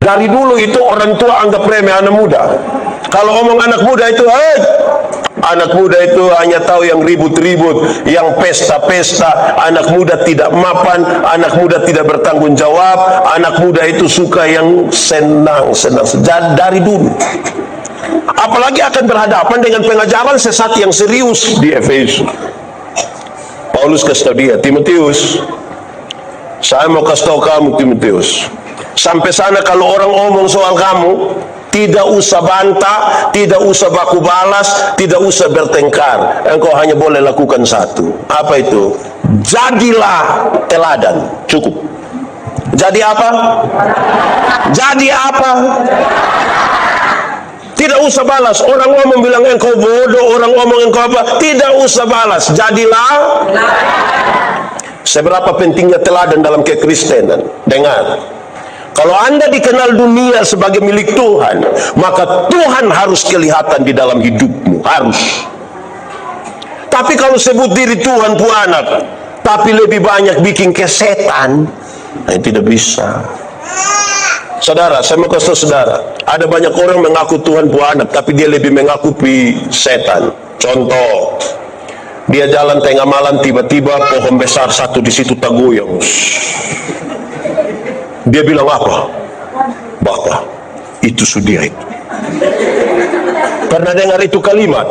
Dari dulu itu orang tua anggap remeh anak muda. Kalau omong anak muda itu, anak muda itu hanya tahu yang ribut-ribut, yang pesta-pesta. Anak muda tidak mapan, anak muda tidak bertanggung jawab, anak muda itu suka yang senang-senang. Dari dulu. Apalagi akan berhadapan dengan pengajaran sesat yang serius di Efesus. Paulus kasih tahu dia, Timotius, saya mau kasih tahu kamu, Timotius, sampai sana kalau orang omong soal kamu, tidak usah bantah, tidak usah baku balas, tidak usah bertengkar. Engkau hanya boleh lakukan satu. Apa itu? Jadilah teladan. Cukup. Jadi apa? Jadi apa? Tidak usah balas. Orang ngomong bilang engkau bodoh, orang ngomong engkau apa? Tidak usah balas. Jadilah. Seberapa pentingnya teladan dalam kekristenan? Dengar. Kalau Anda dikenal dunia sebagai milik Tuhan, maka Tuhan harus kelihatan di dalam hidupmu. Harus. Tapi kalau sebut diri Tuhan pu anak, tapi lebih banyak bikin kesetan, tidak bisa. Saudara, saya mau kasih saudara, ada banyak orang mengaku Tuhan pu anak, tapi dia lebih mengaku pi setan. Contoh, dia jalan tengah malam, tiba-tiba pohon besar satu di situ tagoyang. Dia bilang apa? Bapak, itu sudia itu. Pernah dengar itu kalimat?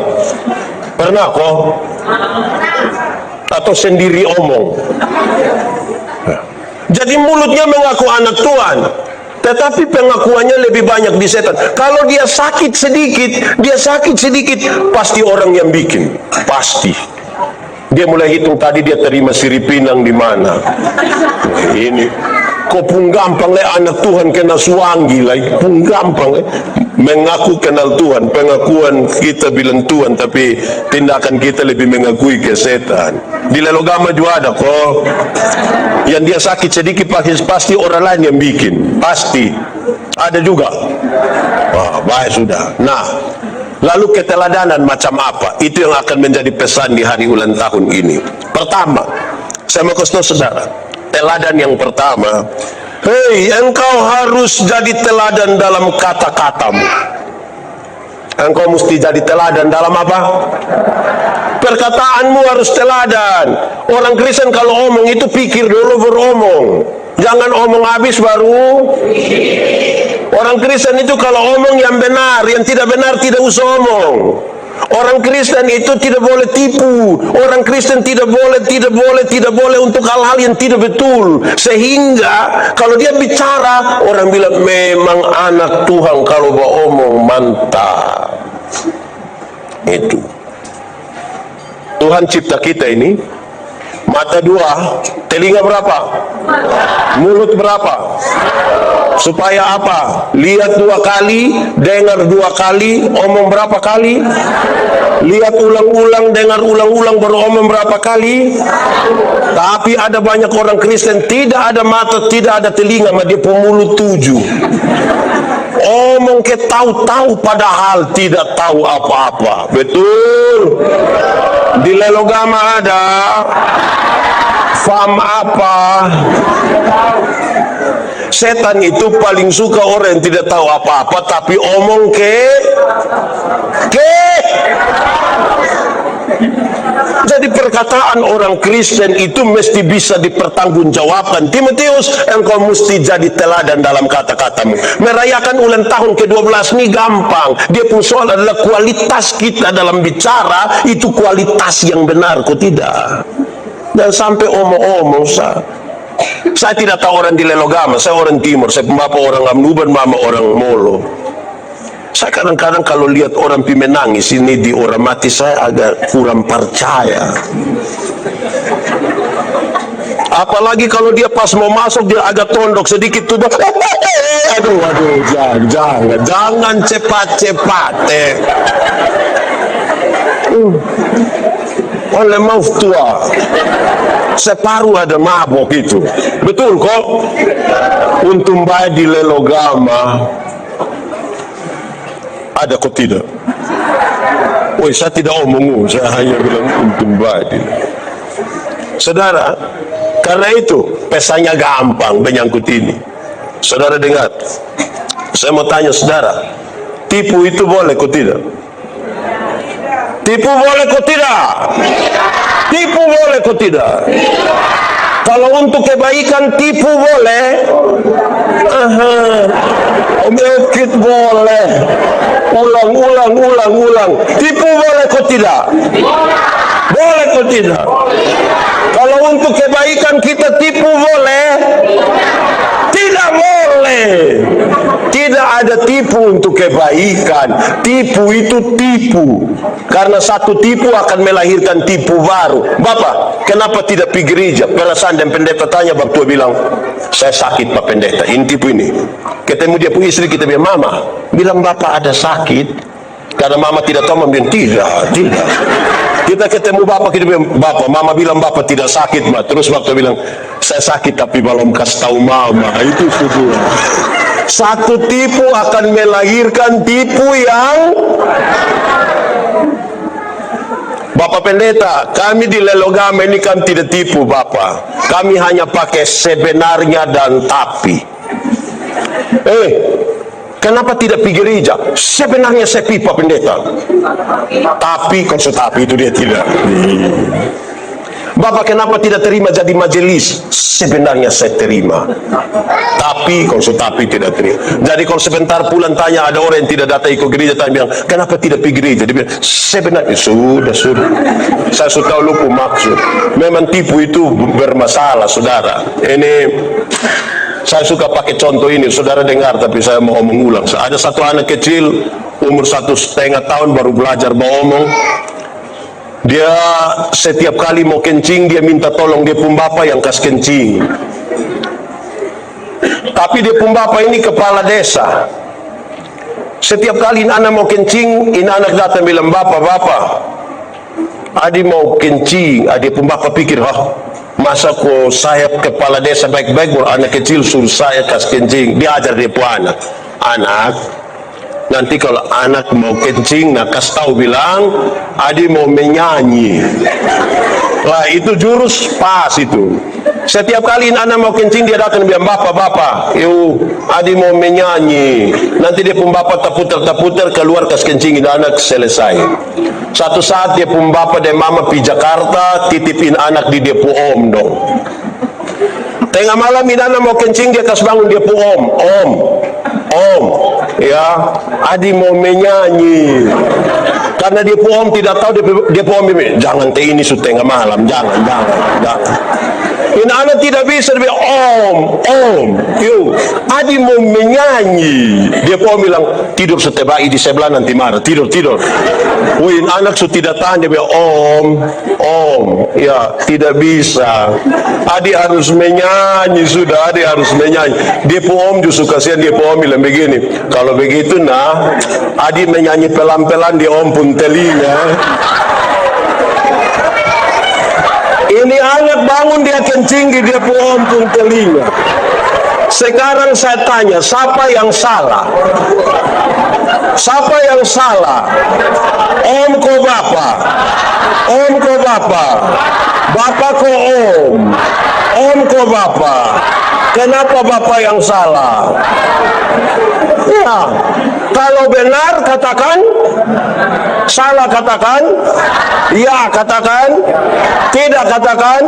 Pernah kok? Atau sendiri omong? Jadi mulutnya mengaku anak Tuhan, tetapi pengakuannya lebih banyak di setan. Kalau dia sakit sedikit, pasti orang yang bikin. Pasti. Dia mulai hitung tadi dia terima siripinang di mana. Ini. Kok pun gampang le anak Tuhan kena suanggi lagi. Pun gampang le. Mengaku kenal Tuhan. Pengakuan kita bilang Tuhan, tapi tindakan kita lebih mengakui ke setan. Di lelogama juga ada kok. Yang dia sakit sedikit pasti orang lain yang bikin. Pasti. Ada juga. Wah, baik sudah. Nah, lalu keteladanan macam apa? Itu yang akan menjadi pesan di hari ulang tahun ini. Pertama, saya mau kasih tahu saudara, teladan yang pertama, hei, engkau harus jadi teladan dalam kata-katamu. Engkau mesti jadi teladan dalam apa? Perkataanmu harus teladan. Orang Kristen kalau omong itu pikir dulu beromong. Jangan omong habis baru. Orang Kristen itu kalau omong yang benar, yang tidak benar tidak usah omong. Orang Kristen itu tidak boleh tipu. Orang Kristen tidak boleh untuk hal-hal yang tidak betul. Sehingga kalau dia bicara, orang bilang memang anak Tuhan kalau beromong mantap. Itu. Tuhan cipta kita ini mata dua, telinga berapa? Mulut berapa? Supaya apa? Lihat 2 kali, dengar 2 kali, omong berapa kali? Lihat ulang-ulang, dengar ulang-ulang, baru omong berapa kali? Tapi ada banyak orang Kristen tidak ada mata, tidak ada telinga, maka dia pemulut 7. Omong ke tahu-tahu padahal tidak tahu apa-apa. Betul? Di lelogama ada fam apa? Setan itu paling suka orang yang tidak tahu apa-apa tapi omong ke. Jadi perkataan orang Kristen itu mesti bisa dipertanggungjawabkan. Timotius, engkau mesti jadi teladan dalam kata-katamu. Merayakan ulang tahun ke-12 ini gampang. Dia pun soal adalah kualitas kita dalam bicara, itu kualitas yang benar, kok tidak? Dan sampai omong-omong saya tidak tahu orang di lelogama, saya orang timur, saya bapak orang Amnuban, mama orang Molo. Saya kadang-kadang kalau lihat orang menangis ini di orang mati, saya agak kurang percaya. Apalagi kalau dia pas mau masuk dia agak tondok sedikit tuh. Aduh, jangan cepat-cepat. Oleh maaf tua, separuh ada mabok itu. Betul kok? Untung baik di lelogama. Ada kok tidak? Woi, saya tidak omong, saya hanya bilang untung baik. Saudara, karena itu pesannya gampang menyangkut ini. Saudara dengar, Saya mau tanya saudara, tipu itu boleh kok tidak? Tipu boleh kok tidak? Tipu boleh kok tidak? Kalau untuk kebaikan tipu boleh. Medkit boleh. Ulang. Tipu boleh kok tidak? Boleh kok tidak? Kalau untuk kebaikan kita tipu boleh? Tidak boleh. Tidak ada tipu untuk kebaikan. Tipu itu tipu. Karena satu tipu akan melahirkan tipu baru. Bapak, kenapa tidak pergi gereja? Perasaan dan pendeta tanya, waktu bilang, saya sakit Pak Pendeta, ini tipu ini. Ketemu dia punya istri, kita bilang, Mama, bilang Bapak ada sakit. Karena Mama tidak tahu, Mama bilang, tidak. Kita ketemu Bapak, kita bilang, Bapak, Mama bilang Bapak tidak sakit, Mbak. Terus Bapak bilang, saya sakit tapi belum kasih tahu Mama. Itu sudah. Satu tipu akan melahirkan tipu yang... Bapak Pendeta, kami di Lelogama ini kan tidak tipu Bapak. Kami hanya pakai sebenarnya dan tapi. Kenapa tidak pergi gereja? Sebenarnya saya pergi Pak Pendeta. Tapi, konsep tapi itu dia tidak. Bapak kenapa tidak terima jadi majelis? Sebenarnya saya terima. Tapi, konsep tapi tidak terima. Jadi kalau sebentar pulang tanya, ada orang yang tidak datang ikut gereja, tanya bilang, kenapa tidak pergi gereja? Dia bilang, sebenarnya, sudah. Saya sudah tahu lupa maksud. Memang tipu itu bermasalah, saudara. Ini... Saya suka pakai contoh ini, saudara dengar, tapi saya mau mengulang. Ada satu anak kecil, umur 1,5 tahun, baru belajar ngomong. Dia setiap kali mau kencing, dia minta tolong dia pun bapak yang kasih kencing. Tapi dia pun bapak ini kepala desa. Setiap kali anak mau kencing, ini anak datang bilang, Bapak, adik mau kencing. Adik pun bapak pikir, masa kok saya kepala desa baik-baik, anak kecil suruh saya kasih kencing. Dia ajar dia pun anak, nanti kalau anak mau kencing, nak kasih tahu bilang, adik mau menyanyi. Lah itu jurus pas itu. Setiap kali anak mau kencing, dia datang bilang, Bapak, yuk, adik mau menyanyi. Nanti dia pun bapak terputar keluar kasih kencing, anak selesai. Satu saat dia pun bapak dan mama pergi Jakarta, titipin anak di dia pun om dong. Tengah malam anak mau kencing, dia kasih bangun dia pun om, ya, adik mau menyanyi. Karena dia pun om tidak tahu, dia pun om, jangan ini sudah tengah malam, jangan. Ini anak tidak bisa, dia bilang, om, yuk, adik mau menyanyi. Dia pun bilang, tidur setebak di sebelah nanti marah, tidur. Wih, anak sudah tidak tahan, dia bilang, om, ya, tidak bisa. Adik harus menyanyi, sudah, adik harus menyanyi. Dia pun om justru kasihan, dia pun om bilang begini, kalau begitu nah, adik menyanyi pelan-pelan, dia om pun telinga. Ini anak bangun dia kencing, dia pun telinga. Sekarang saya tanya, siapa yang salah? Siapa yang salah? Om ko bapak? Om ko bapak? Bapak ko om ko bapak? Kenapa bapak yang salah? Ya, kalau benar katakan, salah katakan, ya katakan, tidak katakan,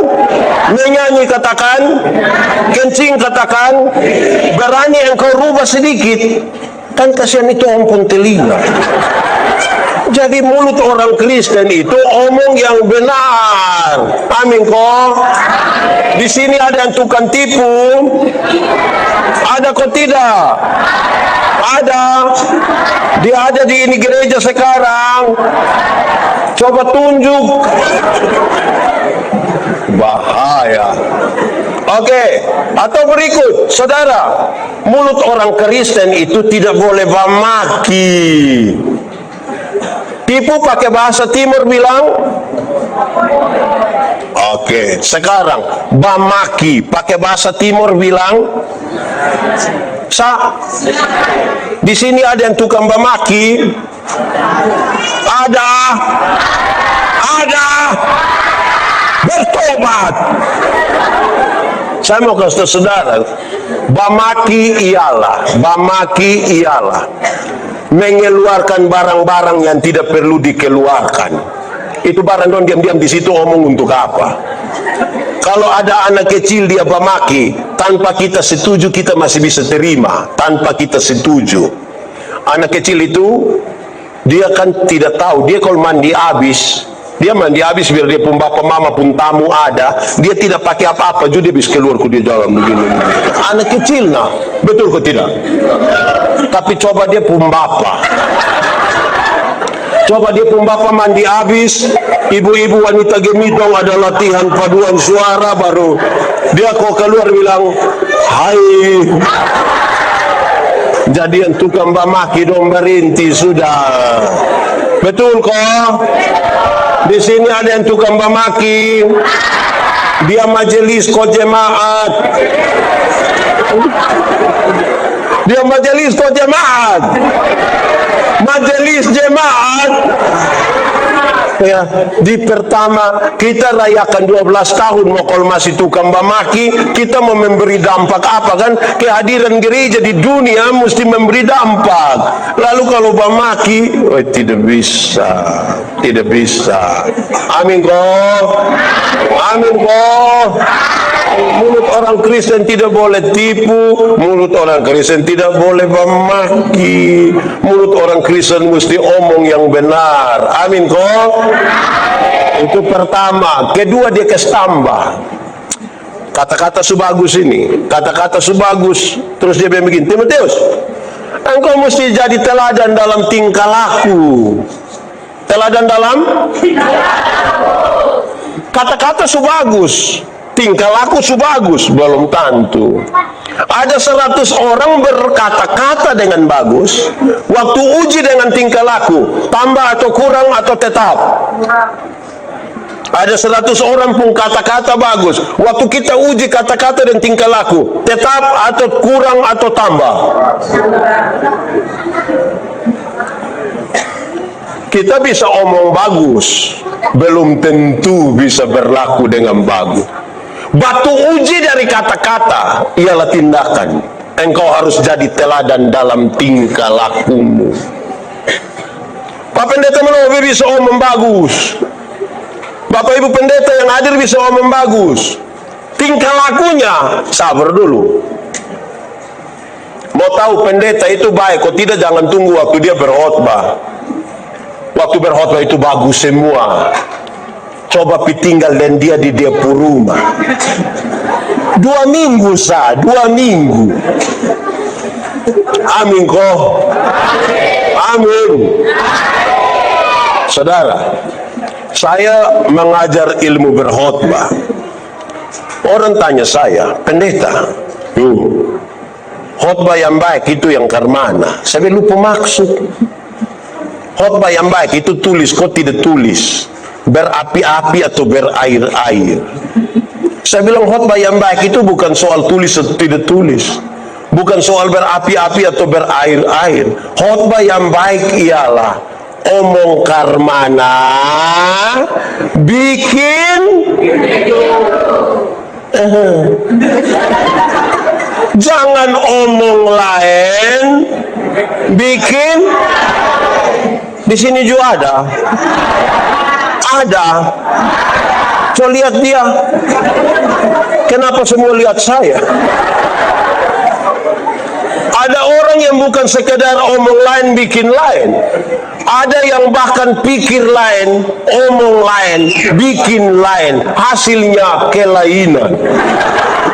menyanyi katakan, kencing katakan. Berani engkau rubah sedikit, kan kasihan itu om pun telinga. Jadi mulut orang Kristen itu omong yang benar. Amin kok. Di sini ada yang tukang tipu. Ada kok tidak? Ada. Dia ada di ini gereja sekarang. Coba tunjuk. Bahaya. Oke, atau berikut, saudara, mulut orang Kristen itu tidak boleh memaki. Tipu pakai bahasa timur bilang, oke, sekarang bamaki pakai bahasa timur bilang, di sini ada yang tukang bamaki, ada, bertobat. Saya mau kasih tahu saudara, bamaki ialah mengeluarkan barang-barang yang tidak perlu dikeluarkan. Itu barang don diam-diam di situ omong untuk apa? Kalau ada anak kecil dia bamaki, tanpa kita setuju kita masih bisa terima. Tanpa kita setuju, anak kecil itu dia kan tidak tahu. Dia kalau mandi habis, dia mandi habis biar dia pun bapak mama pun tamu ada, dia tidak pakai apa-apa juga dia bisa keluar ke dia jalan begini. Anak kecil nah, betul ke tidak? Tapi coba dia pun bapak, coba dia pun bapak mandi habis, ibu-ibu wanita gemidong ada latihan paduan suara, baru dia kok keluar bilang, hai. Jadian tukang bamaki dong berinti sudah. Betul kok? Di sini ada yang tukang bamaki, dia majelis kok jemaat, dia majelis kok jemaat, majelis jemaat. Ya, di pertama kita rayakan 12 tahun mau kalau masih tukang bamaki, kita mau memberi dampak apa kan? Kehadiran gereja di dunia mesti memberi dampak. Lalu kalau bamaki, oh, tidak bisa, tidak bisa. Amin kok, amin kok. Mulut orang Kristen tidak boleh tipu, mulut orang Kristen tidak boleh bamaki, mulut orang Kristen mesti omong yang benar. Amin kok. Itu pertama. Kedua dia kasih tambah kata-kata sebagus ini, kata-kata sebagus. Terus dia bilang begini, Timotius, engkau mesti jadi teladan dalam tingkah laku. Teladan dalam kata-kata sebagus, tingkah laku sebagus. Belum tentu. Ada 100 orang berkata-kata dengan bagus, waktu uji dengan tingkah laku, tambah atau kurang atau tetap. Ada 100 orang pun kata-kata bagus, waktu kita uji kata-kata dan tingkah laku, tetap atau kurang atau tambah. Kita bisa omong bagus, belum tentu bisa berlaku dengan bagus. Batu uji dari kata-kata ialah tindakan. Engkau harus jadi teladan dalam tingkah lakumu. Pak Pendeta Manobi bisa omong bagus, Bapak Ibu Pendeta yang hadir bisa omong bagus, tingkah lakunya sabar dulu. Mau tahu pendeta itu baik kok tidak, jangan tunggu waktu dia berkhotbah. Waktu berkhotbah itu bagus semua, coba tinggal dan dia di dia rumah 2 minggu 2 minggu. Amin kok, amin. Saudara, saya mengajar ilmu berkhotbah. Orang tanya saya, pendeta, khotbah yang baik itu yang karmana. Saya lupa maksud. Khotbah yang baik itu tulis kok tidak tulis, berapi-api atau berair-air. Saya bilang khotbah yang baik itu bukan soal tulis atau tidak tulis, bukan soal berapi-api atau berair-air. Khotbah yang baik ialah omong karmana, bikin jangan omong lain, bikin. Di sini juga ada. Coba lihat dia. Kenapa semua lihat saya? Ada orang yang bukan sekedar omong lain, bikin lain. Ada yang bahkan pikir lain, omong lain, bikin lain. Hasilnya kelainan.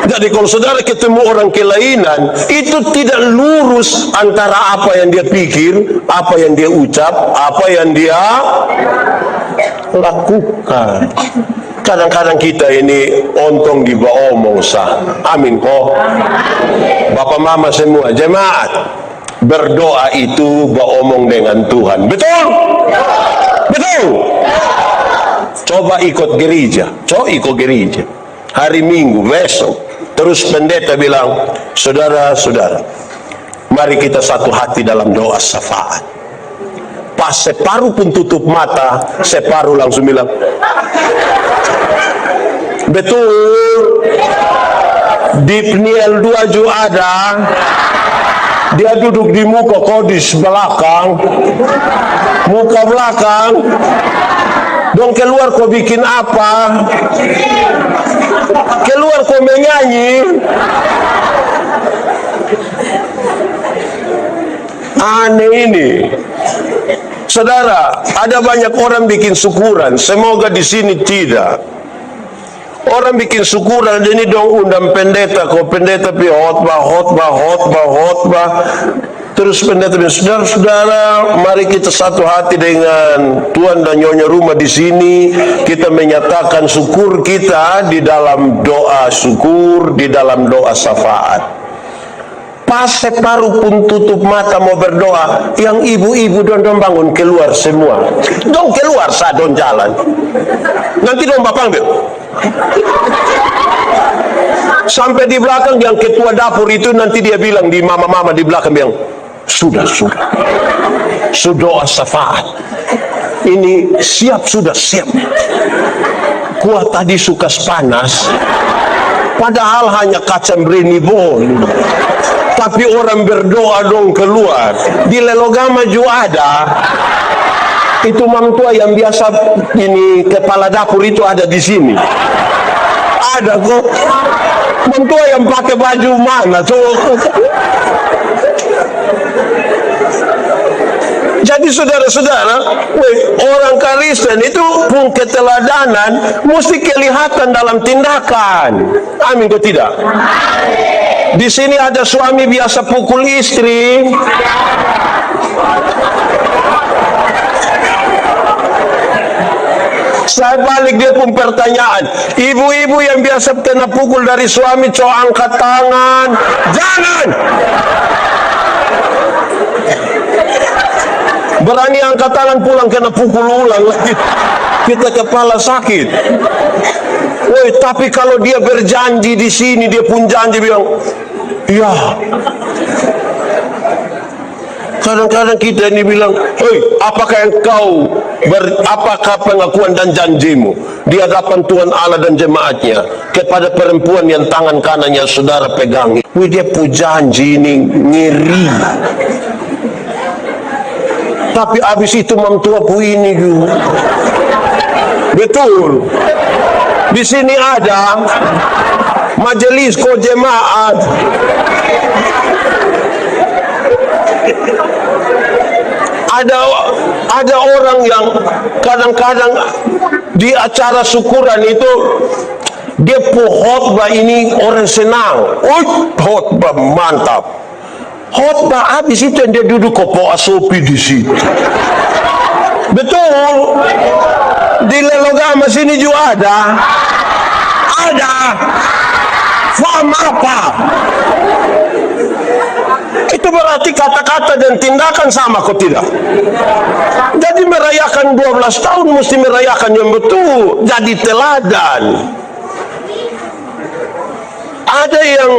Jadi kalau saudara ketemu orang kelainan, itu tidak lurus antara apa yang dia pikir, apa yang dia ucap, apa yang dia lakukan. Kadang-kadang kita ini ontong di bawah omong sah. Amin kok. Bapak mama semua, jemaat, berdoa itu beromong dengan Tuhan. Betul? Betul? Coba ikut gereja. Coba ikut gereja. Hari Minggu, besok. Terus pendeta bilang, saudara-saudara, mari kita satu hati dalam doa syafaat. Pas separuh pun tutup mata, separuh langsung bilang, betul. di PNL 2 juga ada. Dia duduk di muka kodis belakang, muka belakang. Dong keluar kau bikin apa? Keluar kau menyanyi. Aneh ini. Saudara, ada banyak orang bikin syukuran. Semoga di sini tidak. Orang bikin syukuran, ini dong undang pendeta. Kau pendeta pi khotbah. Terus pendeta bilang, saudara-saudara, mari kita satu hati dengan Tuhan dan Nyonya rumah di sini. Kita menyatakan syukur kita di dalam doa syukur, di dalam doa syafaat. Pas separuh pun tutup mata mau berdoa, yang ibu-ibu dong bangun keluar semua. Dong keluar saat dong jalan. Nanti dong bapak ambil. Sampai di belakang yang ketua dapur itu nanti dia bilang di mama-mama di belakang bilang, sudah. Doa syafaat. Ini sudah siap. Kuat tadi suka panas. Padahal hanya kacang brenibon. Tapi orang berdoa dong keluar. Di Lelogama juga ada. Itu mamtua yang biasa ini kepala dapur itu ada di sini. Ada kok. Mamtua yang pakai baju mana? Jadi saudara-saudara, orang Kristen itu pun keteladanan mesti kelihatan dalam tindakan. Amin atau tidak? Di sini ada suami biasa pukul istri. Saya balik dia pun pertanyaan. Ibu-ibu yang biasa kena pukul dari suami, coba angkat tangan. Jangan! Berani angkat tangan pulang kena pukul ulang lagi. Kita kepala sakit. Woi, tapi kalau dia berjanji di sini, dia pun janji bilang, ya. Kadang-kadang kita ini bilang, hei, apakah pengakuan dan janjimu di hadapan Tuhan Allah dan jemaatnya kepada perempuan yang tangan kanannya saudara pegangi? Wih, dia pun janji ini ngeri. Tapi habis itu mamtua pu ini juga. Betul. Di sini ada majelis ko jemaat. Ada orang yang kadang-kadang di acara syukuran itu dia khotbah ini orang senang. Khotbah mantap. Khotbah habis itu dia duduk kopo asopi di situ. Betul. Di Lelogama sini juga ada. Faham apa? Itu berarti kata-kata dan tindakan sama kok tidak? Jadi merayakan 12 tahun mesti merayakan yang betul. Jadi teladan. Ada yang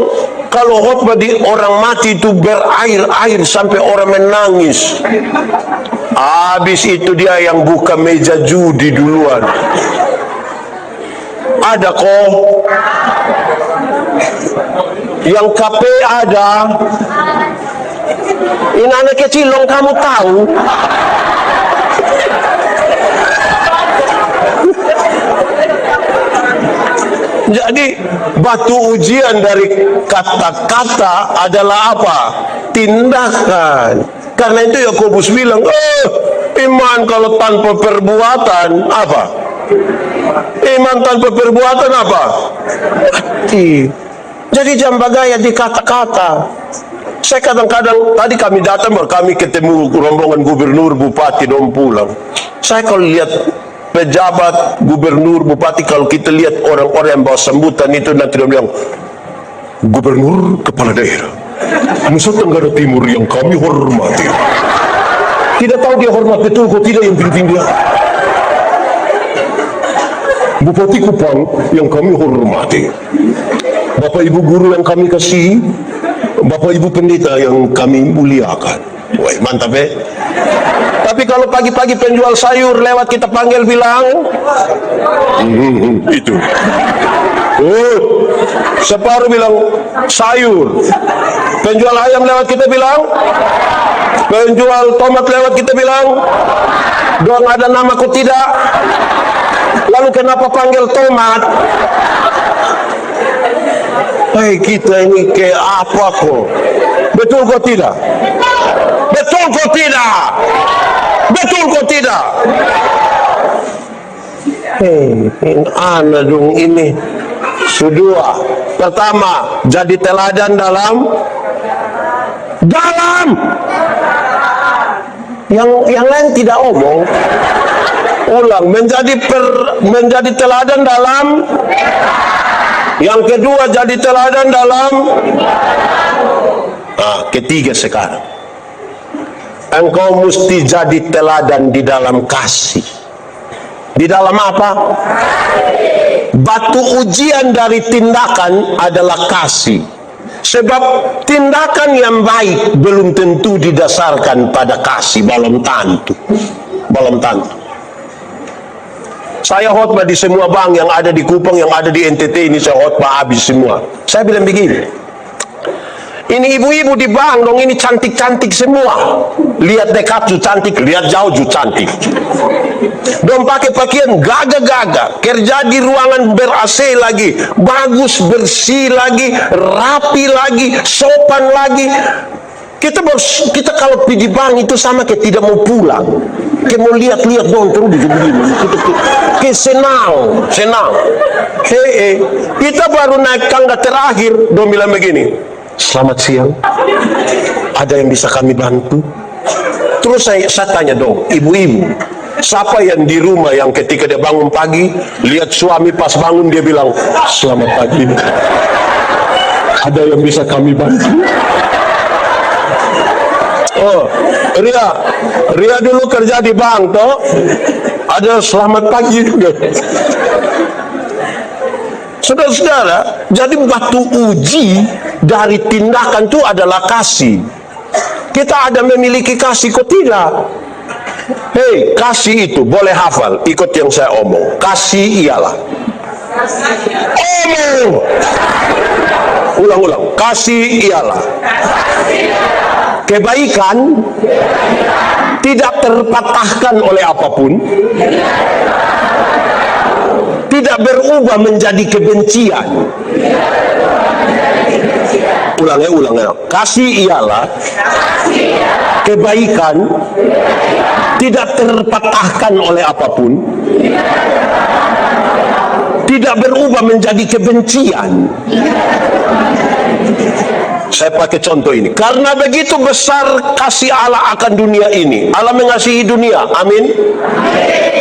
kalau khotbah di orang mati itu berair-air sampai orang menangis. Habis itu dia yang buka meja judi duluan. Ada kok. Yang KP ada. Ini anak kecil dong kamu tahu. Jadi batu ujian dari kata-kata adalah apa? Tindakan. Karena itu Yakobus bilang, iman kalau tanpa perbuatan apa? Iman tanpa perbuatan apa? Mati. Jadi jangan bagaya di kata-kata. Saya kadang-kadang, tadi kami datang, kami ketemu rombongan gubernur, bupati, dong pulang. Saya kalau lihat pejabat, gubernur, bupati, kalau kita lihat orang-orang yang bawa sambutan itu, nanti dia bilang, gubernur kepala daerah Nusa Tenggara Timur yang kami hormati. Tidak tahu dia hormat betul kok tidak, yang penting dia. Bupati Kupang yang kami hormati. Bapak Ibu guru yang kami kasih, Bapak Ibu pendeta yang kami muliakan. Wah, mantap ya. Tapi kalau pagi-pagi penjual sayur lewat kita panggil bilang, itu. Separuh bilang sayur. Penjual ayam lewat kita bilang, penjual tomat lewat kita bilang, doang ada nama kok tidak. Lalu kenapa panggil tomat? Hei, kita ini kayak apa kok? Betul kok tidak? Betul kok tidak? Betul kok tidak? Hei, ana dong ini. Kedua, pertama, jadi teladan dalam yang lain tidak omong. Ulang, menjadi teladan dalam. Yang kedua, jadi teladan dalam. Ketiga sekarang, engkau mesti jadi teladan di dalam kasih. Di dalam apa? Batu ujian dari tindakan adalah kasih. Sebab tindakan yang baik belum tentu didasarkan pada kasih. Belum tentu. Saya khotbah di semua bank yang ada di Kupang, yang ada di NTT ini, saya khotbah habis semua. Saya bilang begini, ini ibu-ibu di bank dong, ini cantik-cantik semua. Lihat dekat ju cantik, lihat jauh ju cantik. Dong pakai pakaian gagah-gagah, kerja di ruangan ber-AC lagi, bagus, bersih lagi, rapi lagi, sopan lagi. Kita kalau pergi bank itu sama kayak tidak mau pulang, kayak mau lihat-lihat dong terus begini. Kayak senang. Kita baru naik tangga terakhir, dong bilang begini, selamat siang, ada yang bisa kami bantu? Terus saya tanya dong, ibu-ibu, siapa yang di rumah yang ketika dia bangun pagi, lihat suami pas bangun dia bilang, selamat pagi, ada yang bisa kami bantu? Oh, Ria dulu kerja di bank toh, ada selamat pagi juga. Saudara-saudara, jadi batu uji dari tindakan itu adalah kasih. Kita ada memiliki kasih kok tidak? Hei, kasih itu boleh hafal, ikut yang saya omong. Kasih ialah ulang. Kasih ialah kebaikan tidak terpatahkan oleh apapun, tidak berubah menjadi kebencian. Ulang. Kasih ialah kebaikan tidak terpatahkan oleh apapun, tidak berubah menjadi kebencian. Saya pakai contoh ini. Karena begitu besar kasih Allah akan dunia ini. Allah mengasihi dunia. Amin.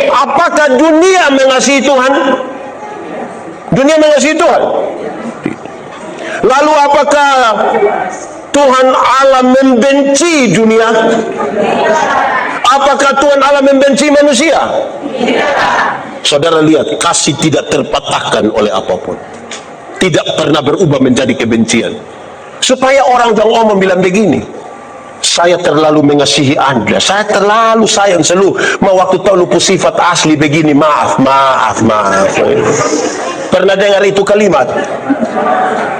Apakah dunia mengasihi Tuhan? Dunia mengasihi Tuhan. Lalu apakah Tuhan Allah membenci dunia? Apakah Tuhan Allah membenci manusia? Saudara lihat, kasih tidak terpatahkan oleh apapun, tidak pernah berubah menjadi kebencian. Supaya orang jangan omong bilang begini, saya terlalu mengasihi Anda, saya terlalu sayang selalu, mau waktu tahu lupa sifat asli begini, maaf. Pernah dengar itu kalimat?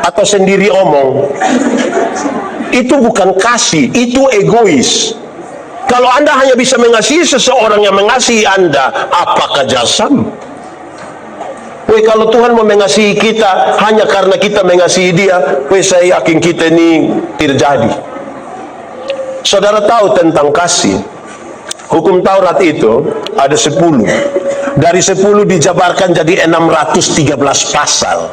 Atau sendiri omong? Itu bukan kasih, itu egois. Kalau Anda hanya bisa mengasihi seseorang yang mengasihi Anda, apakah jasam? Kalau Tuhan mau mengasihi kita hanya karena kita mengasihi Dia, saya yakin kita ini tidak jadi. Saudara tahu tentang kasih, hukum Taurat itu ada 10. Dari 10 dijabarkan jadi 613 pasal.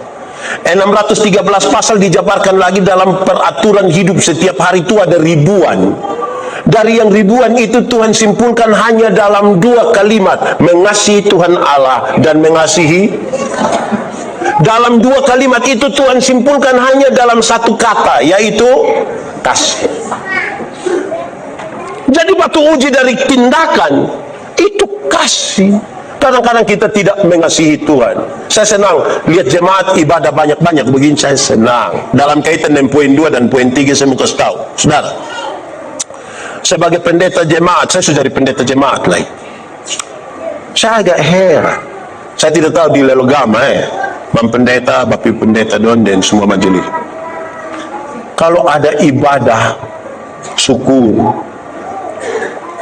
613 pasal dijabarkan lagi dalam peraturan hidup setiap hari itu ada ribuan. Dari yang ribuan itu Tuhan simpulkan hanya dalam 2 kalimat, mengasihi Tuhan Allah dan mengasihi. Dalam 2 kalimat itu Tuhan simpulkan hanya dalam 1 kata, yaitu kasih. Jadi batu uji dari tindakan itu kasih. Kadang-kadang kita tidak mengasihi Tuhan. Saya senang lihat jemaat ibadah banyak-banyak begini, saya senang. Dalam kaitan dengan poin 2 dan poin 3 saya mau kasih tahu. Saudara, sebagai pendeta jemaat, saya sudah jadi pendeta jemaat lagi. Saya agak heran. Saya tidak tahu di Lelogama Bang Pendeta, Bapak Pendeta Don, dan semua majelis. Kalau ada ibadah syukur,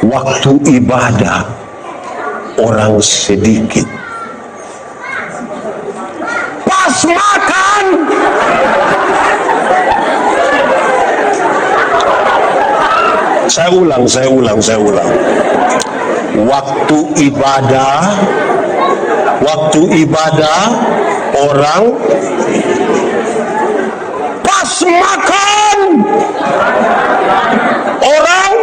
waktu ibadah orang sedikit, pas makan saya ulang waktu ibadah orang pas makan orang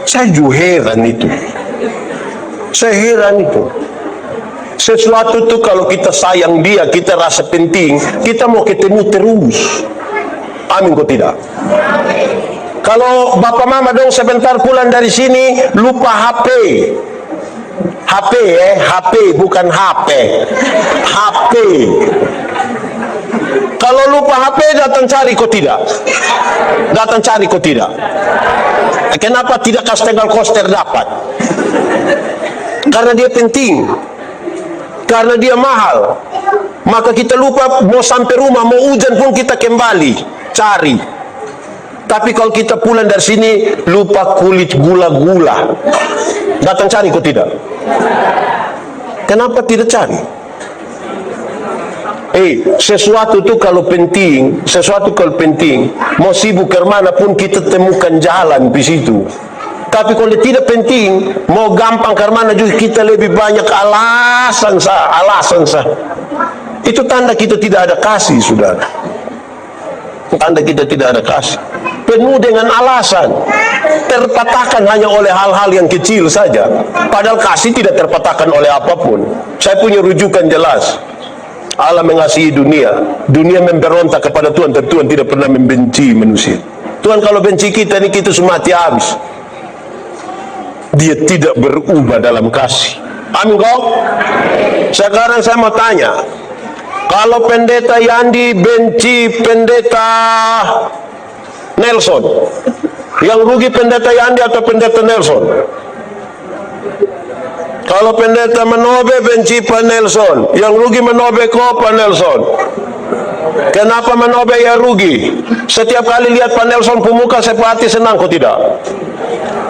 saya juga heran itu. Sesuatu tuh kalau kita sayang dia, kita rasa penting, kita mau ketemu terus. Amin kok tidak? Kalau bapak mama dong sebentar pulang dari sini lupa HP. HP bukan HP. HP. Kalau lupa HP datang cari kok tidak? Datang cari kok tidak? Kenapa tidak kasih koster dapat? Karena dia penting. Karena dia mahal. Maka kita lupa, mau sampai rumah, mau hujan pun kita kembali cari. Tapi kalau kita pulang dari sini lupa kulit gula-gula, datang cari kok tidak? Kenapa tidak cari? Sesuatu itu kalau penting, mau sibuk ke mana pun kita temukan jalan di situ. Tapi kalau tidak penting, mau gampang ke mana juga kita lebih banyak alasan sah. Itu tanda kita tidak ada kasih, saudara. Tanda kita tidak ada kasih. Penuh dengan alasan, terpatahkan hanya oleh hal-hal yang kecil saja. Padahal kasih tidak terpatahkan oleh apapun. Saya punya rujukan jelas. Allah mengasihi dunia. Dunia memberontak kepada Tuhan, tapi Tuhan tidak pernah membenci manusia. Tuhan kalau benci kita ini kita semua mati habis. Dia tidak berubah dalam kasih. Amin kok? Sekarang saya mau tanya, kalau Pendeta Yandi benci Pendeta Nelson, yang rugi Pendeta Yandi atau Pendeta Nelson? Kalau Pendeta Manobe benci Pak Nelson, yang rugi Manobe kok Pak Nelson? Kenapa Manobe yang rugi? Setiap kali lihat Pak Nelson pemuka, saya hati senang kok tidak?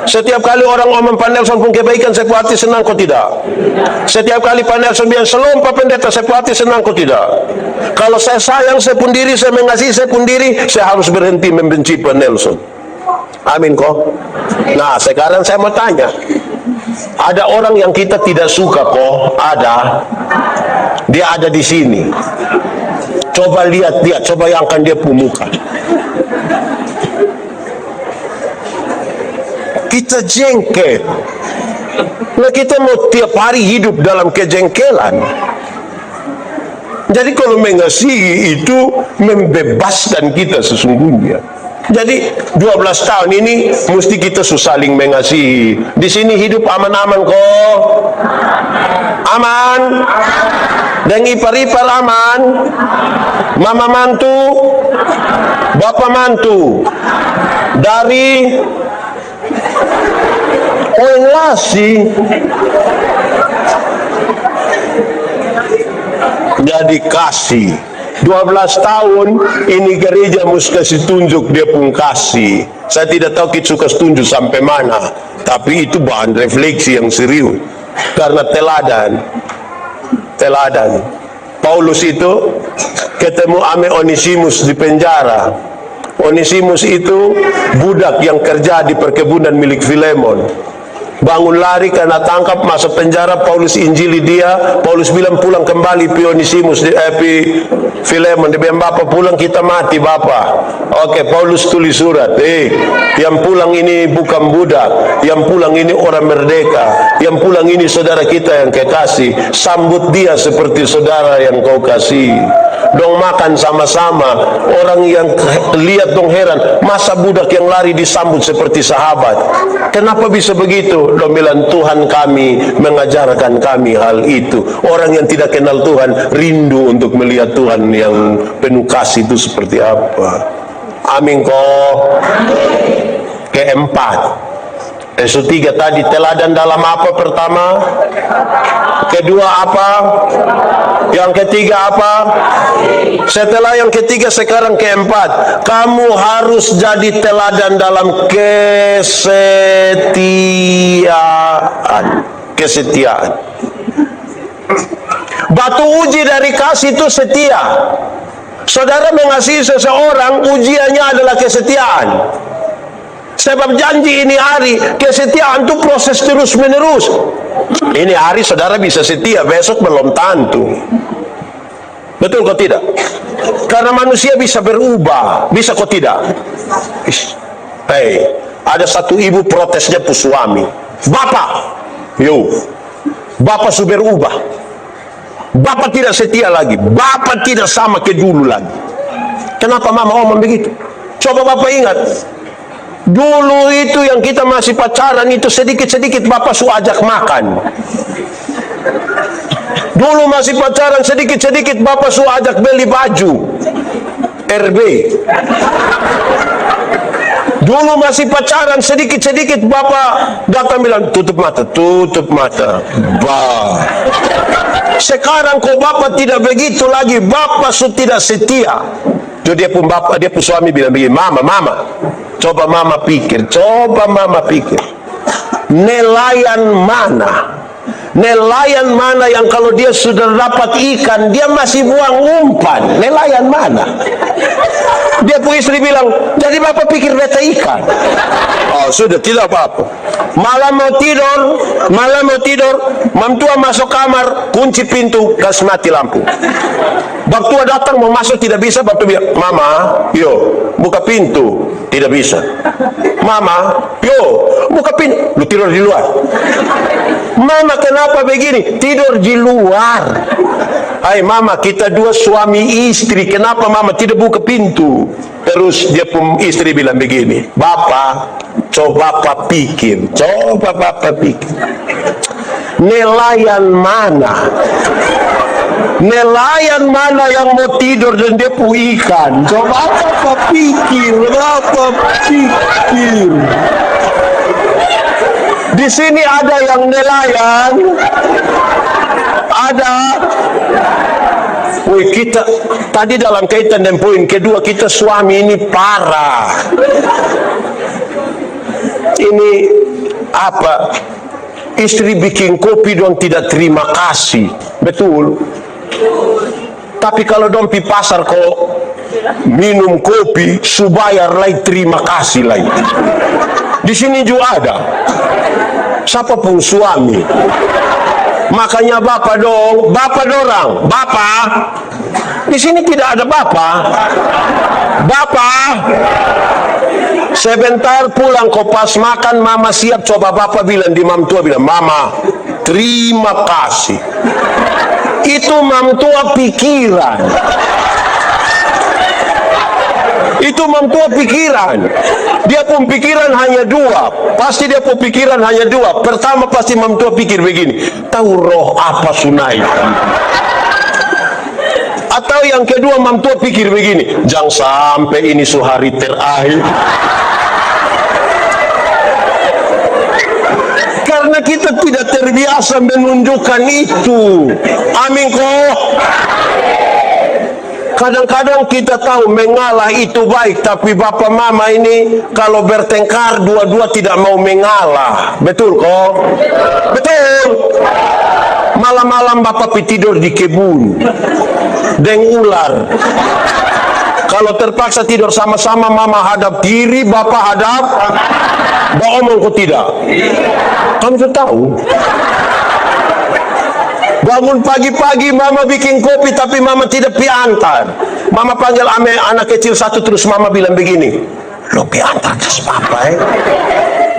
Setiap kali orang omong Pak Nelson pun kebaikan, saya hati senang kok tidak? Setiap kali Pak Nelson bilang selom Pak Pendeta, saya hati senang kok tidak? Kalau saya sayang saya pun diri, saya mengasihi saya pun diri, saya harus berhenti membenci Pak Nelson. Amin kok? Nah sekarang saya mau tanya, ada orang yang kita tidak suka kok? Ada. Dia ada di sini. Coba lihat dia, coba yangkan dia pemuka. Kita jengkel. Nah kita mau tiap hari hidup dalam kejengkelan. Jadi kalau mengasihi itu membebaskan kita sesungguhnya. Jadi 12 tahun ini mesti kita saling mengasihi. Di sini hidup aman-aman kok. Aman. Dan ipar-ipar aman. Mama mantu, bapak mantu. Dari relasi. Jadi kasih 12 tahun ini gereja mesti kasih tunjuk dia pun kasih. Saya tidak tahu kita suka tunjuk sampai mana, tapi itu bahan refleksi yang serius. Karena teladan Paulus itu ketemu ame Onesimus di penjara. Onesimus itu budak yang kerja di perkebunan milik Filemon. Bangun lari karena tangkap, masuk penjara. Paulus injili dia. Paulus bilang pulang kembali Onesimus, Filemon. Dia bilang bapak pulang kita mati bapak. Oke, Paulus tulis surat. Yang pulang ini bukan budak, yang pulang ini orang merdeka, yang pulang ini saudara kita yang kekasih. Sambut dia seperti saudara yang kau kasih. Dong makan sama-sama. Orang yang lihat dong heran, masa budak yang lari disambut seperti sahabat? Kenapa bisa begitu? Dong bilang Tuhan kami mengajarkan kami hal itu. Orang yang tidak kenal Tuhan rindu untuk melihat Tuhan yang penuh kasih itu seperti apa. Amin kok. Keempat, Yang ketiga tadi, teladan dalam apa pertama? Kedua apa? Yang ketiga apa? Setelah yang ketiga, sekarang keempat. Kamu harus jadi teladan dalam kesetiaan. Kesetiaan. Batu uji dari kasih itu setia. Saudara mengasihi seseorang, ujiannya adalah kesetiaan. Sebab janji ini hari, kesetiaan itu proses terus menerus. Ini hari saudara bisa setia, besok belum tentu. Betul kok tidak? Karena manusia bisa berubah, bisa kok tidak? Hei, ada satu ibu protesnya pu suami. Bapak, Bapak sudah berubah. Bapak tidak setia lagi. Bapak tidak sama ke dulu lagi. Kenapa mama ngomong begitu? Coba Bapak ingat. Dulu itu yang kita masih pacaran itu sedikit-sedikit Bapak su ajak makan. Dulu masih pacaran sedikit-sedikit Bapak su ajak beli baju RB. Dulu masih pacaran sedikit-sedikit Bapak datang bilang tutup mata. Bah. Sekarang kok Bapak tidak begitu lagi, Bapak su tidak setia. Jadi dia pun Bapak, dia pun suami bilang begini, Mama, coba Mama pikir. Nelayan mana yang kalau dia sudah dapat ikan, dia masih buang umpan? Nelayan mana? Dia pun istri bilang, jadi Bapak pikir beta ikan? Oh sudah, tidak apa-apa. Malam mau tidur, mamtua masuk kamar, kunci pintu, gas mati lampu. Baktua datang mau masuk tidak bisa, Baktua bilang, Mama, buka pintu. Tidak bisa. Mama, buka pintu. Lu tidur di luar. Mama, kenapa begini? Tidur di luar. Hai Mama, kita dua suami istri, kenapa Mama tidak buka pintu? Terus dia pun istri bilang begini, Bapak, coba Bapak pikir. Nelayan mana yang mau tidur dan dia pu ikan? Coba Bapak pikir. Di sini ada yang nelayan, ada. Kita tadi dalam kaitan dan poin kedua, kita suami ini parah. Ini apa? Istri bikin kopi dong tidak terima kasih, betul? Tapi kalau dong pi pasar kok minum kopi, subayar lagi terima kasih lagi. Di sini juga ada. Siapa pun suami. Makanya Bapak dorang. Bapak. Di sini tidak ada Bapak. Sebentar pulang kok pas makan Mama siap, coba Bapak bilang di mamtua bilang, Mama, terima kasih. Itu mamtua pikiran. Dia pun pikiran hanya dua. Pasti dia pun pikiran hanya dua. Pertama pasti mamtua pikir begini, tahu roh apa sunai. Atau yang kedua mamtua pikir begini, jangan sampai ini suhari terakhir. Karena kita tidak terbiasa menunjukkan itu. Amin kok. Kadang-kadang kita tahu mengalah itu baik, tapi Bapak Mama ini kalau bertengkar dua-dua tidak mau mengalah. Betul kok? Betul. Malam-malam Bapak tidur di kebun deng ular. Kalau terpaksa tidur sama-sama, Mama hadap kiri, Bapak hadap. Omong kok tidak? Kamu sudah tahu? Bangun pagi-pagi Mama bikin kopi tapi Mama tidak piantar. Mama panggil anak kecil satu, terus Mama bilang begini, lo piantar kas Bapak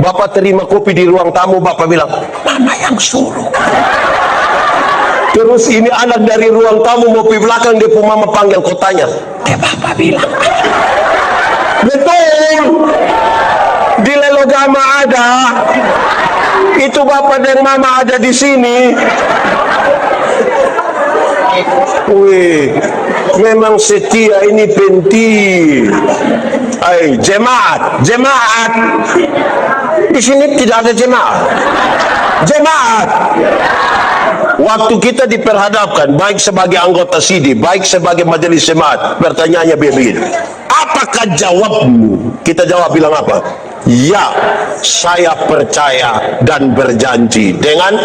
Bapak terima kopi di ruang tamu, Bapak bilang, Mama yang suruh. Terus ini anak dari ruang tamu mau pergi belakang, dia pun Mama panggil kotanya, Bapak bilang. Betul. Di Lelogama ada. Itu Bapak dan Mama ada di sini. Wih, memang setia ini penting. Jemaat. Di sini tidak ada jemaat. Jemaat. Waktu kita diperhadapkan, baik sebagai anggota SIDI, baik sebagai majelis jemaat, pertanyaannya begini, apakah jawabmu? Kita jawab bilang apa? Ya, saya percaya dan berjanji dengan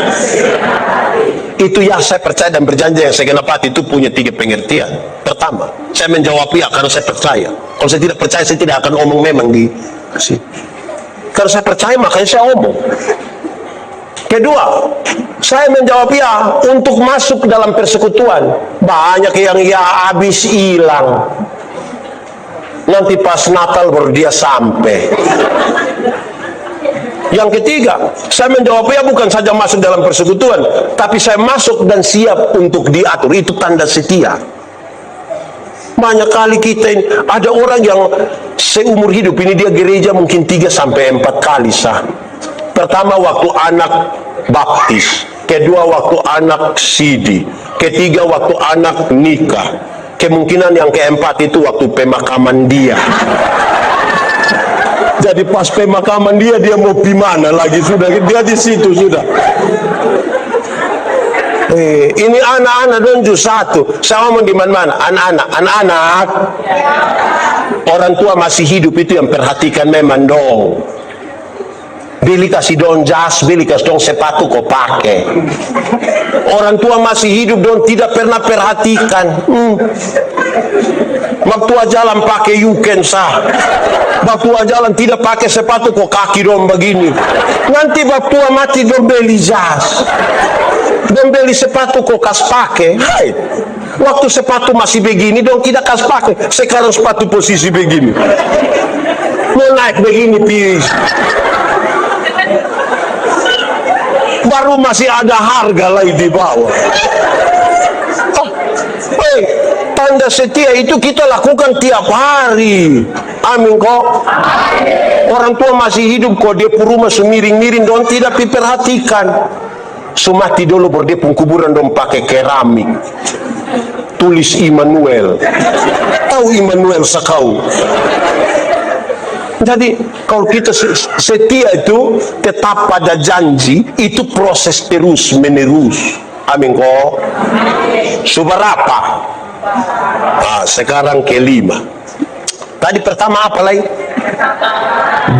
itu. Ya, saya percaya dan berjanji yang saya genapati itu punya 3 pengertian. Pertama, saya menjawab ya karena saya percaya. Kalau saya tidak percaya, saya tidak akan omong memang di sini. Karena saya percaya, makanya saya omong. Kedua, saya menjawab ya untuk masuk dalam persekutuan. Banyak yang ya habis hilang. Nanti pas Natal baru dia sampai. Yang ketiga, saya menjawab ya bukan saja masuk dalam persekutuan, tapi saya masuk dan siap untuk diatur. Itu tanda setia. Banyak kali kita ini, ada orang yang seumur hidup ini dia gereja mungkin 3-4 kali sah. Pertama waktu anak baptis, kedua waktu anak sidi, ketiga waktu anak nikah, kemungkinan yang keempat itu waktu pemakaman dia. Jadi pas pemakaman dia mau di mana lagi, sudah dia di situ sudah. Ini anak-anak donju satu. Saya ngomong di mana-mana, anak-anak. Orang tua masih hidup itu yang perhatikan memang dong. Beli kasih dong jas, beli kasih dong sepatu kau pakai. Orang tua masih hidup dong tidak pernah perhatikan. Waktu jalan pakai yuken sah. Waktu jalan tidak pakai sepatu kok kaki dong begini. Nanti waktu mati dong beli jas. Dong beli sepatu kok kas pakai. Hai. Waktu sepatu masih begini dong tidak kas pakai. Sekarang sepatu posisi begini. Mau naik begini please. Baru masih ada harga lagi di bawah. Tanda setia itu kita lakukan tiap hari. Amin kok. Orang tua masih hidup kok, dia rumah semiring-miring dong tidak diperhatikan. Sumati dulu berdepung kuburan dong pakai keramik. Tulis Immanuel. Tahu Immanuel sekau. Jadi kalau kita setia itu tetap pada janji, itu proses terus menerus. Amin kok. Subarapa. Nah, sekarang kelima. Tadi pertama apa lagi?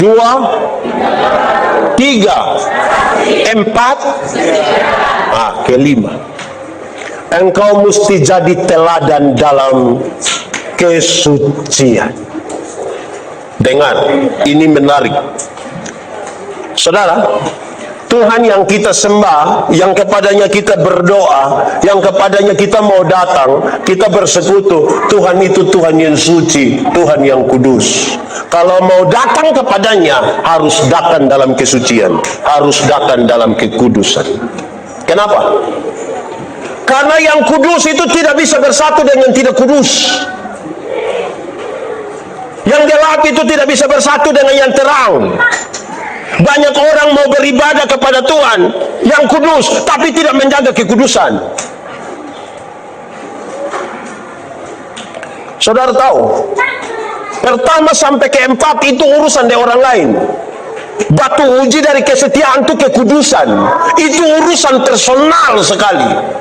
2, 3, 4. Kelima. Engkau mesti jadi teladan dalam kesucian. Dengar, ini menarik. Saudara, Tuhan yang kita sembah, yang kepadanya kita berdoa, yang kepadanya kita mau datang, kita bersekutu, Tuhan itu Tuhan yang suci, Tuhan yang kudus. Kalau mau datang kepadanya, harus datang dalam kesucian, harus datang dalam kekudusan. Kenapa? Karena yang kudus itu tidak bisa bersatu dengan tidak kudus. Yang gelap itu tidak bisa bersatu dengan yang terang. Banyak orang mau beribadah kepada Tuhan yang kudus, tapi tidak menjaga kekudusan. Saudara tahu, pertama sampai keempat itu urusan dari orang lain. Batu uji dari kesetiaan itu kekudusan. Itu urusan personal sekali.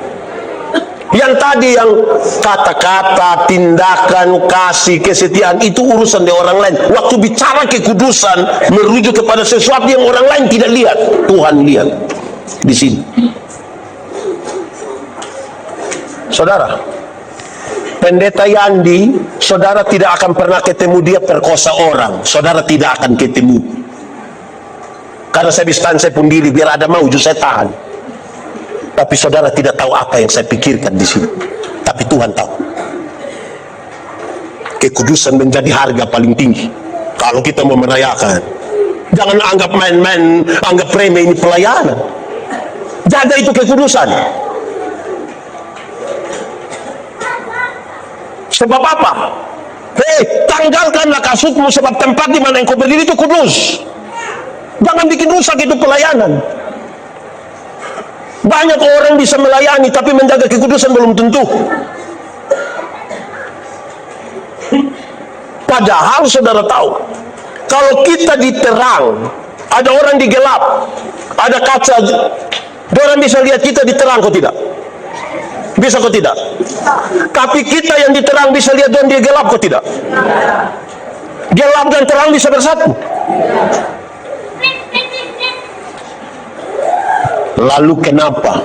Yang tadi yang kata-kata, tindakan, kasih, kesetiaan itu urusan dari orang lain. Waktu bicara kekudusan merujuk kepada sesuatu yang orang lain tidak lihat, Tuhan lihat di sini. Saudara, Pendeta Yandi, saudara tidak akan pernah ketemu dia perkosa orang. Saudara tidak akan ketemu. Karena saya bisa tahan saya pun diri, biar ada mau saya tahan. Tapi saudara tidak tahu apa yang saya pikirkan di sini. Tapi Tuhan tahu. Kekudusan menjadi harga paling tinggi. Kalau kita mau merayakan, jangan anggap main-main, anggap remeh ini pelayanan. Jaga itu kekudusan. Sebab apa? Tanggalkanlah kasutmu, sebab tempat di mana engkau berdiri itu kudus. Jangan bikin rusak itu pelayanan. Banyak orang bisa melayani tapi menjaga kekudusan belum tentu. Padahal saudara tahu, kalau kita diterang, Ada orang di gelap, ada kaca. Orang bisa lihat kita di terang, kok tidak? Bisa kok tidak? Tapi kita yang di terang bisa lihat dan dia gelap, kok tidak? Gelap dan terang bisa bersatu. Lalu kenapa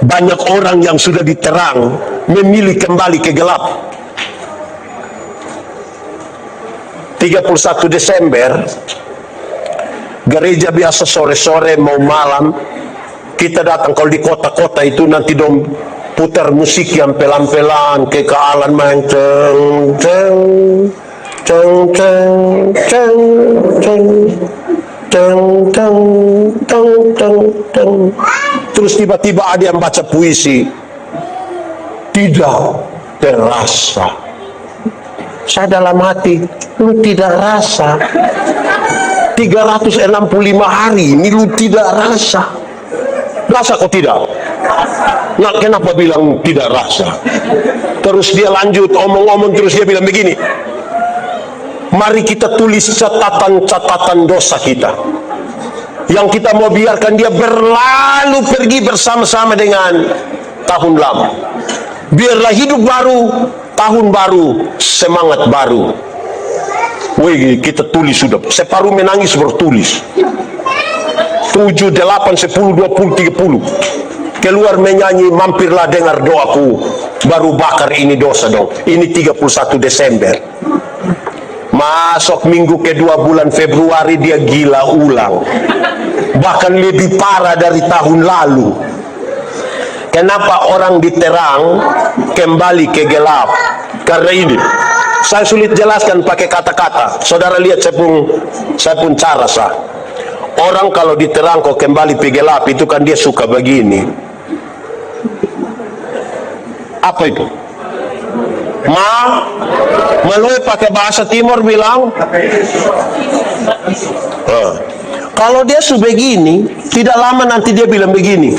banyak orang yang sudah diterang memilih kembali ke gelap? 31 Desember, gereja biasa sore-sore mau malam, kita datang. Kalau di kota-kota itu nanti dong putar musik yang pelan-pelan, kayak ke Alan main ceng ceng ceng ceng ceng ceng teng teng teng teng teng. Terus tiba-tiba ada yang baca puisi. Tidak terasa. Saya dalam hati, lu tidak rasa. 365 hari ini lu tidak rasa. Rasa kok tidak? Nah, kenapa bilang tidak rasa? Terus dia lanjut omong-omong, terus dia bilang begini, mari kita tulis catatan-catatan dosa kita yang kita mau biarkan dia berlalu pergi bersama-sama dengan tahun lama. Biarlah hidup baru, tahun baru, semangat baru. Wih, kita tulis sudah. Separuh menangis bertulis. 7, 8, 10, 20, 30. Keluar menyanyi, mampirlah dengar doaku. Baru bakar ini dosa dong. Ini 31 Desember. Masuk minggu kedua bulan Februari dia gila ulang. Bahkan lebih parah dari tahun lalu. Kenapa orang diterang kembali ke gelap? Karena ini. Saya sulit jelaskan pakai kata-kata. Saudara lihat saya pun cara sah. Orang kalau diterang kok kembali ke gelap, itu kan dia suka begini. Apa itu? Melalui pakai bahasa timur bilang, kalau dia sudah begini, tidak lama nanti dia bilang begini.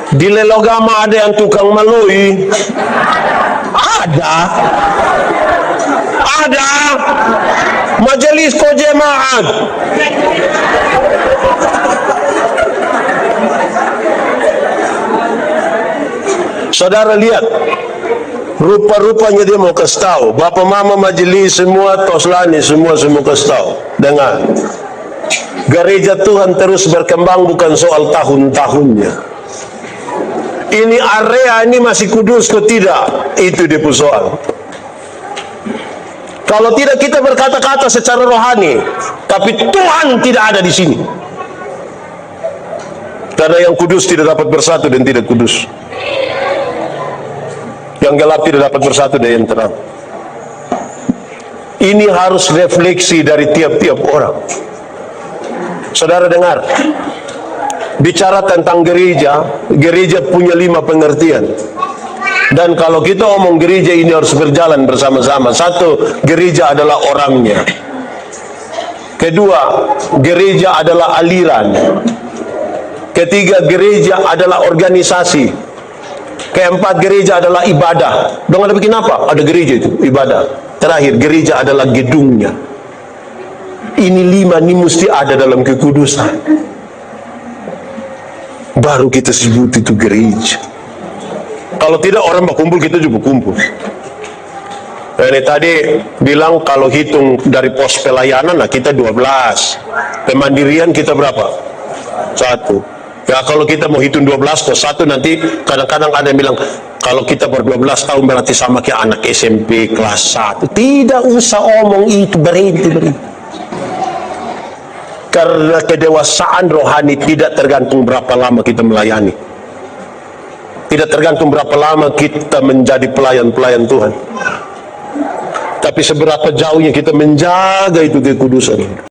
Di Lelogama ada yang tukang melalui. Ada majelis kojemaat. Saudara lihat, rupa-rupanya dia mau kasih tahu. Bapak mama majelis semua, toslani semua kasih tahu. Dengar, gereja Tuhan terus berkembang bukan soal tahun-tahunnya. Ini area ini masih kudus atau tidak? Itu dia soal. Kalau tidak kita berkata-kata secara rohani, tapi Tuhan tidak ada di sini. Karena yang kudus tidak dapat bersatu dan tidak kudus. Yang gelap tidak dapat bersatu dengan yang terang. Ini harus refleksi dari tiap-tiap orang. Saudara dengar, bicara tentang gereja, gereja punya 5 pengertian. Dan kalau kita omong gereja ini harus berjalan bersama-sama. 1, gereja adalah orangnya. Kedua, gereja adalah aliran. Ketiga, gereja adalah organisasi. Keempat, gereja adalah ibadah. Dong ada bikin apa? Ada gereja itu, ibadah. Terakhir, gereja adalah gedungnya. Ini 5 ini mesti ada dalam kekudusan. Baru kita sebut itu gereja. Kalau tidak orang berkumpul, kita juga kumpul. Ini tadi bilang kalau hitung dari pos pelayanan, nah kita 12. Pemandirian kita berapa? 1. Ya kalau kita mau hitung 12 kos 1, nanti kadang-kadang ada yang bilang kalau kita ber-12 tahun berarti sama kayak anak SMP kelas 1. Tidak usah omong itu, berhenti. Karena kedewasaan rohani tidak tergantung berapa lama kita melayani. Tidak tergantung berapa lama kita menjadi pelayan-pelayan Tuhan. Tapi seberapa jauhnya kita menjaga itu kekudusan.